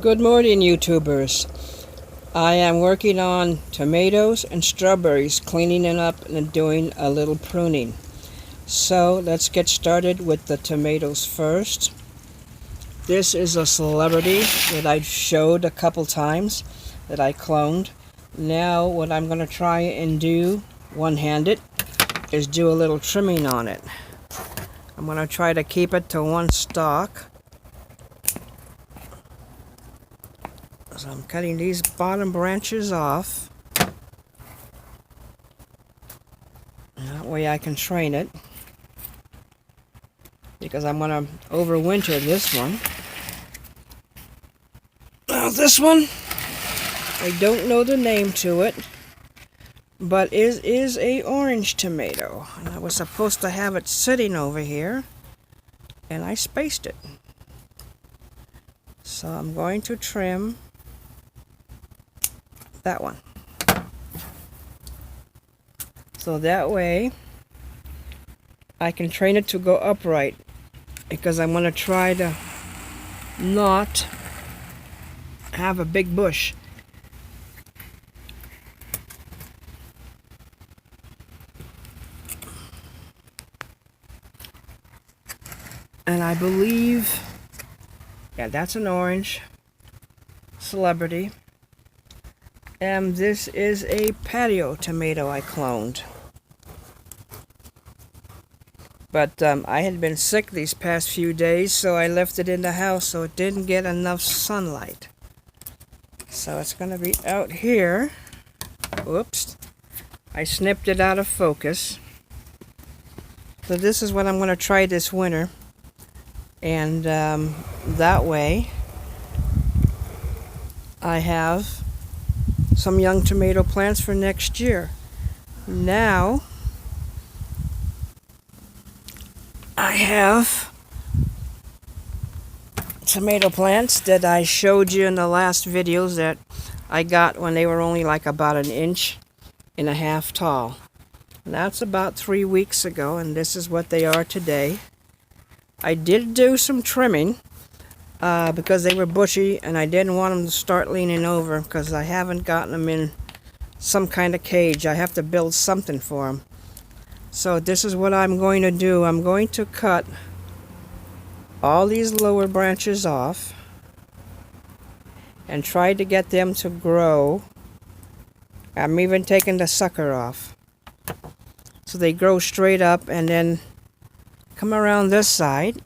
Good morning, YouTubers. I am working on tomatoes and strawberries, cleaning them up and doing a little pruning. So let's get started with the tomatoes first. This is a celebrity that I showed a couple times that I cloned. Now what I'm going to try and do one-handed is do a little trimming on it. I'm going to try to keep it to one stalk. So I'm cutting these bottom branches off. That way I can train it, because I'm going to overwinter this one. Now this one, I don't know the name to it, but it is a orange tomato. And I was supposed to have it sitting over here, and I spaced it. So I'm going to trim that one. So that way I can train it to go upright, because I'm going to try to not have a big bush. And I believe, yeah, that's an orange celebrity. And this is a patio tomato I cloned. But I had been sick these past few days, so I left it in the house so it didn't get enough sunlight. So it's going to be out here. Whoops. I snipped it out of focus. So this is what I'm going to try this winter. And that way I have some young tomato plants for next year. Now I have tomato plants that I showed you in the last videos that I got when they were only like about 1.5 inches tall. And that's about 3 weeks ago, and this is what they are today. I did do some trimming because they were bushy, and I didn't want them to start leaning over, because I haven't gotten them in some kind of cage. I have to build something for them. So this is what I'm going to do. I'm going to cut all these lower branches off and try to get them to grow. I'm even taking the sucker off, so they grow straight up, and then come around this side.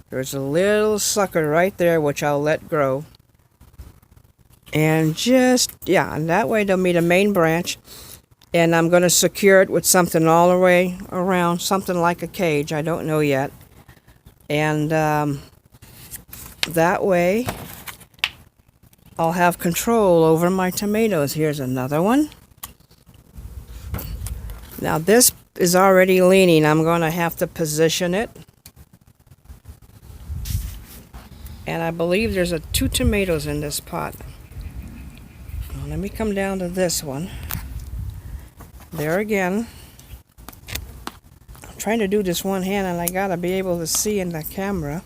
There's a little sucker right there which I'll let grow. And and that way they'll meet a main branch. And I'm going to secure it with something all the way around, something like a cage. I don't know yet. And that way I'll have control over my tomatoes. Here's another one. Now this is already leaning. I'm going to have to position it. And I believe there's 2 tomatoes in this pot. Now, let me come down to this one. There again. I'm trying to do this one hand, and I gotta be able to see in the camera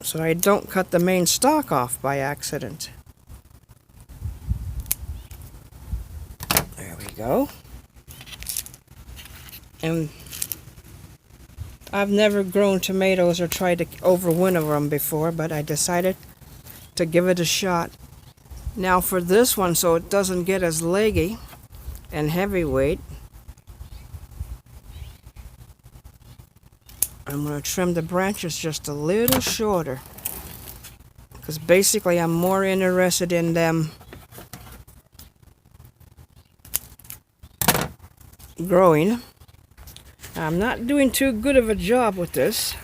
so I don't cut the main stalk off by accident. There we go. And I've never grown tomatoes or tried to overwinter them before, but I decided to give it a shot. Now for this one, so it doesn't get as leggy and heavyweight, I'm going to trim the branches just a little shorter, because basically I'm more interested in them growing. I'm not doing too good of a job with this.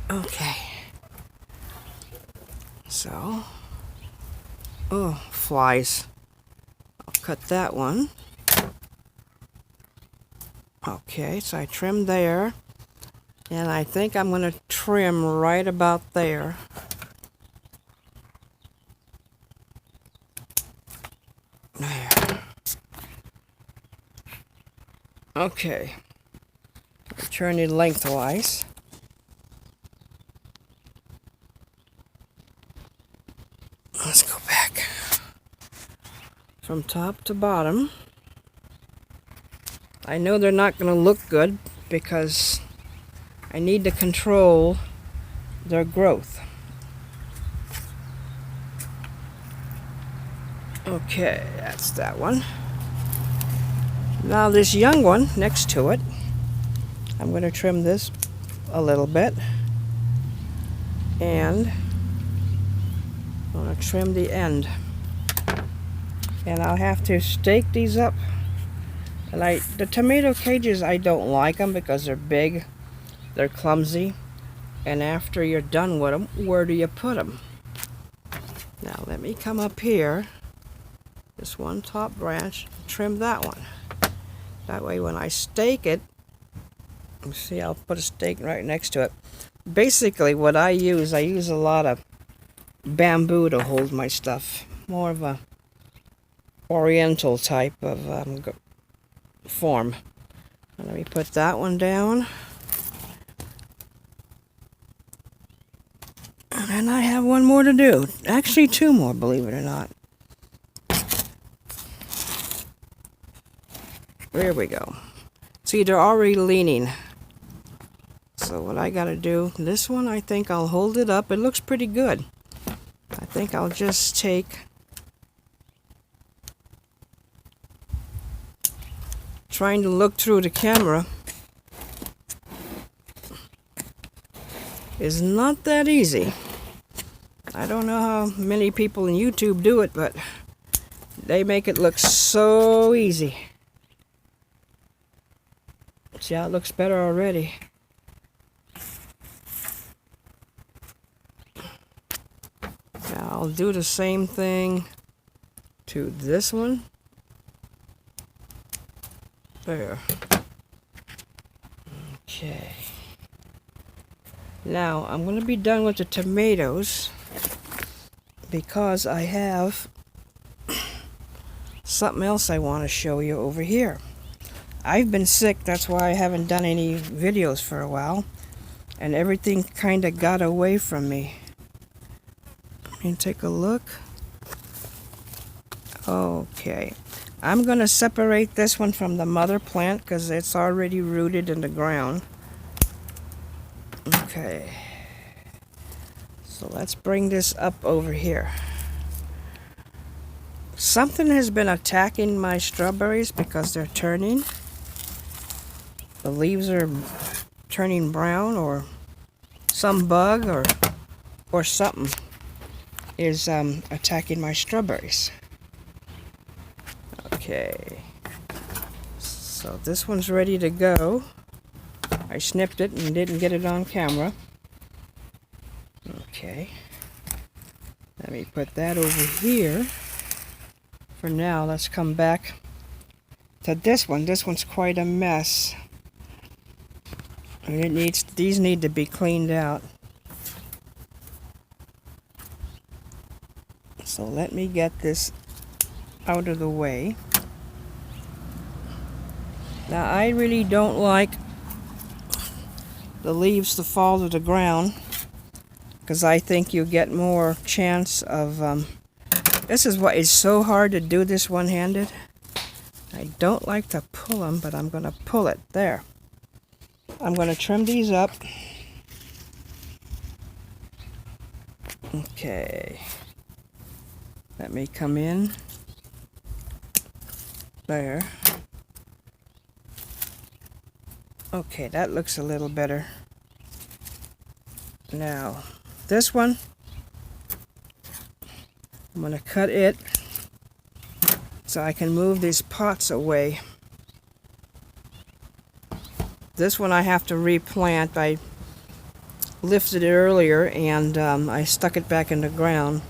Okay. So, oh, flies. I'll cut that one. Okay, so I trimmed there. And I think I'm going to trim right about there. There. Okay. Turn it lengthwise. Let's go back from top to bottom. I know they're not going to look good because I need to control their growth. Okay, that's that one. Now this young one next to it, I'm going to trim this a little bit, and I'm going to trim the end. And I'll have to stake these up. And the tomato cages, I don't like them because they're big, they're clumsy, and after you're done with them, where do you put them? Now let me come up here, this one top branch, trim that one. That way when I stake it, you see, I'll put a stake right next to it. Basically what I use a lot of bamboo to hold my stuff. More of a oriental type of form. Let me put that one down. And then I have one more to do. Actually, two more, believe it or not. There we go. See, they're already leaning. So what I gotta do, this one I think I'll hold it up. It looks pretty good. I think I'll just take, trying to look through the camera is not that easy. I don't know how many people in YouTube do it, but they make it look so easy. See how it looks better already. Now I'll do the same thing to this one. There. Okay. Now I'm going to be done with the tomatoes because I have something else I want to show you over here. I've been sick, that's why I haven't done any videos for a while, and everything kind of got away from me. Let me take a look. Okay. I'm going to separate this one from the mother plant because it's already rooted in the ground. Okay. So let's bring this up over here. Something has been attacking my strawberries because they're turning. The leaves are turning brown, or some bug or something is attacking my strawberries. Okay, so this one's ready to go. I snipped it and didn't get it on camera. Okay, let me put that over here. For now, let's come back to this one. This one's quite a mess. And these need to be cleaned out. So let me get this out of the way. Now I really don't like the leaves to fall to the ground because I think you get more chance of this is what is so hard to do this one-handed. I don't like to pull them, but I'm going to pull it there. I'm going to trim these up. Okay. Let me come in. There. Okay, that looks a little better. Now, this one, I'm going to cut it so I can move these pots away. This one I have to replant. I lifted it earlier and I stuck it back in the ground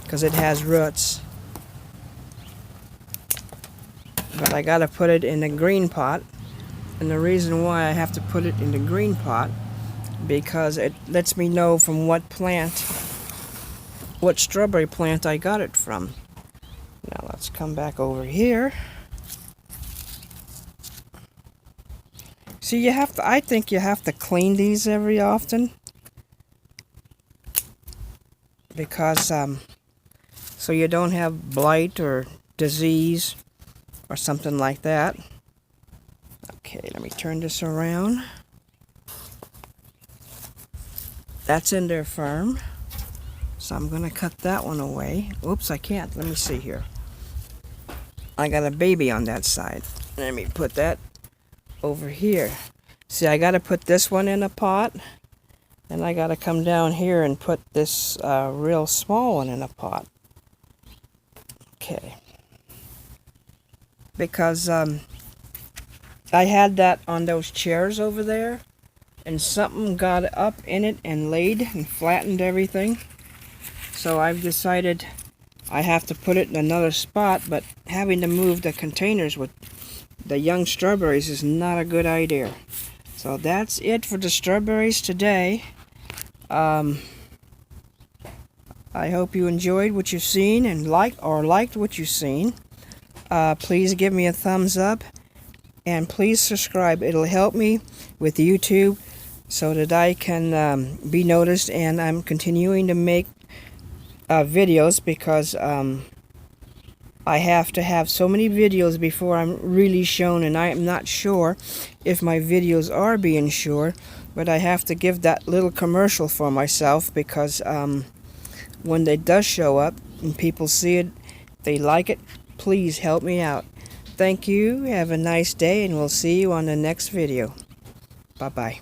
because it has roots. But I got to put it in a green pot. And the reason why I have to put it in the green pot, because it lets me know from what plant, what strawberry plant I got it from. Now let's come back over here. See, you have to, I think you have to clean these every often because so you don't have blight or disease or something like that. Okay, let me turn this around. That's in there firm. So I'm going to cut that one away. Oops, I can't. Let me see here. I got a baby on that side. Let me put that over here. See, I got to put this one in a pot. And I got to come down here and put this real small one in a pot. Okay. Because I had that on those chairs over there. And something got up in it and laid and flattened everything. So I've decided I have to put it in another spot, but having to move the containers with the young strawberries is not a good idea. So that's it for the strawberries today. I hope you enjoyed what you've seen and liked what you've seen. Please give me a thumbs up and please subscribe. It'll help me with YouTube so that I can be noticed, and I'm continuing to make videos because I have to have so many videos before I'm really shown, and I am not sure if my videos are being shown, but I have to give that little commercial for myself because when they does show up and people see it, they like it, please help me out. Thank you, have a nice day, and we'll see you on the next video. Bye-bye.